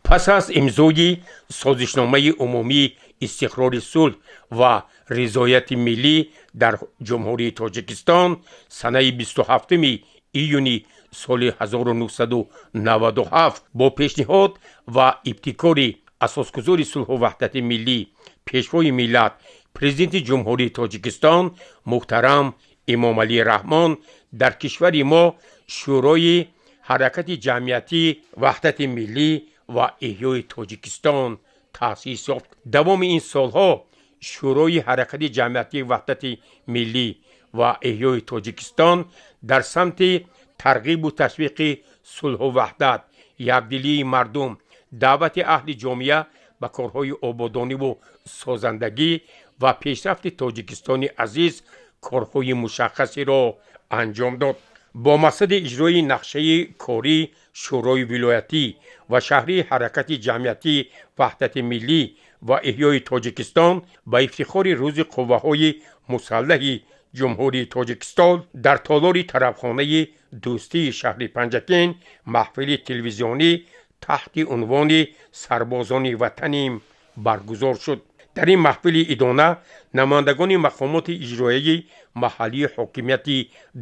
پس از امضای سازشنامه عمومی استقرار صلح و رضایت ملی در جمهوری تاجیکستان سنه 27 ایون سال 1997 با پیشنهاد و ابتکار اساسگذار صلح و وحدت ملی پیشوای ملت پرزیدنت جمهوری تاجیکستان محترم امام علی رحمان در کشور ما شورای حرکت جمعیتی وحدت ملی و احیای تاجیکستان تأسیس یافت. دوام این سالها شورای حرکت جمعیتی وحدت ملی و احیای تاجیکستان در سمت ترغیب و تشویق صلح و وحدت، یکدلی مردم، دعوت اهل جامعه به کارهای آبادانی و سازندگی و پیشرفت تاجیکستان عزیز کارهای مشخصی را انجام داد. با مقصد اجرای نقشه کاری شورای ولایتی و شهری حرکت جمعیتی وحدت ملی و احیای تاجیکستان با افتخار روز قوه‌های مسلح جمهوری تاجیکستان در تالار طربخانه دوستی شهر پنجکین محفل تلویزیونی تحت عنوان سربازان وطنیم برگزار شد. در این محفل ادانه نمایندگان مقامات اجرایی محلی حاکمیت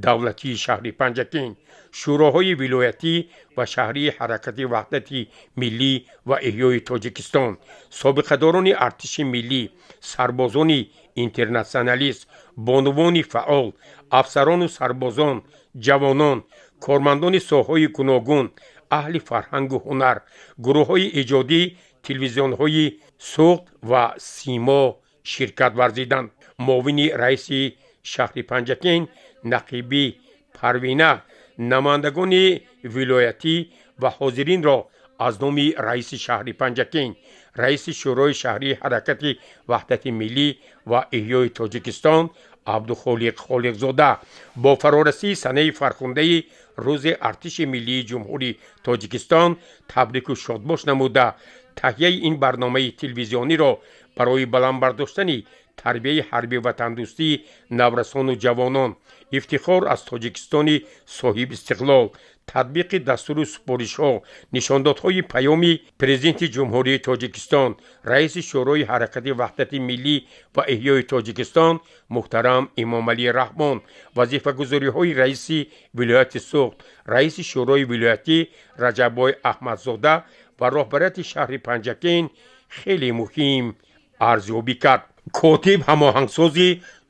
دولتی شهر پنجکین، شوراهای ولایتی و شهری حرکت وحدت ملی و احیای تاجیکستان، سابقه‌داران ارتش ملی، سربازان اینترنشنالیست، بانوان فعال، افسران و سربازان، جوانان، کارمندان ساحه‌های گوناگون، اهل فرهنگ و هنر، گروه‌های ایجادی، تلویزیون‌های صوت و سیما شرکت ورزیدند. معاون رئیس شهر پنجکین نقیبی پروینه نمایندگان ولایتی و حاضرین را از نام رئیس شهر پنجکین، رئیس شورای شهری حرکت وحدت ملی و احیای تاجیکستان عبدالخالق خالقزاده با فرارسی سنه فرخنده روز ارتش ملی جمهوری تاجیکستان تبریک و شادباش نموده تهیه این برنامه تلویزیونی را برای بلند برداشتن تربیه حربی و تندرستی نورسان و جوانان، افتخار از تاجیکستان صاحب استقلال، تطبیق دستور سپارش‌ها، نشاندادهای پیام پرزیدنت جمهوری تاجیکستان، رئیس شورای حرکت وحدت ملی و احیای تاجیکستان محترم امام علی رحمان، وظیفه‌گذاری‌های رئیس ولایت سوخت، رئیس شورای ولایتی رجب‌بای احمدزاده و رهبریت شهر پنجکین خیلی مهم ارزیابی کرد. کاتب هماهنگساز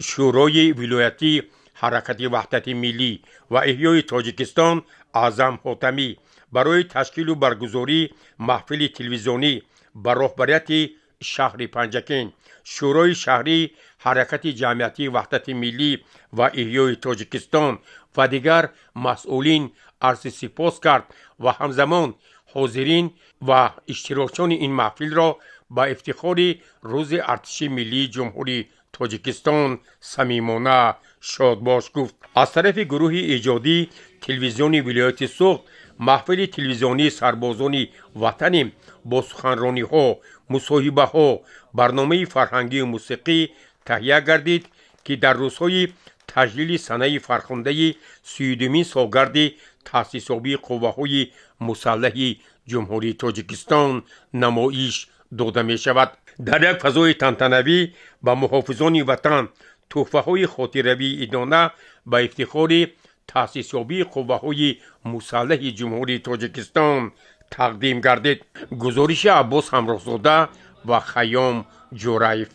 شورای ولایتی حرکت وحدت ملی و احیای تاجیکستان اعظم حاتمی برای تشکیل و برگزاری محفل تلویزیونی با رهبریت شهر پنجکین، شورای شهری حرکت جمعیتی وحدت ملی و احیای تاجیکستان و دیگر مسئولین عرض سپاس کرد و همزمان حاضرین و اشتراکچیان این محفل را با افتخار روز ارتش ملی جمهوری تاجیکستان صمیمانه شادباش گفت. از طرف گروه ایجادی تلویزیون ولایت سوخت محفل تلویزیونی سربازان وطنیم با سخنرانی ها، مصاحبه ها، برنامه فرهنگی و موسیقی تهیه گردید که در روزهای تجلیل سنه فرخنده 32 سالگرد تأسیس یابی قوه‌های مسلح جمهوری تاجیکستان نمایش داده می شود. در یک فضای تنتنوی به محافظان وطن تحفه‌های خاطره‌ای ادانه با افتخار تأسیس یابی قوه‌های مسلح جمهوری تاجیکستان تقدیم گردید. گزارش عباس همراهزاده و خیام جورایف.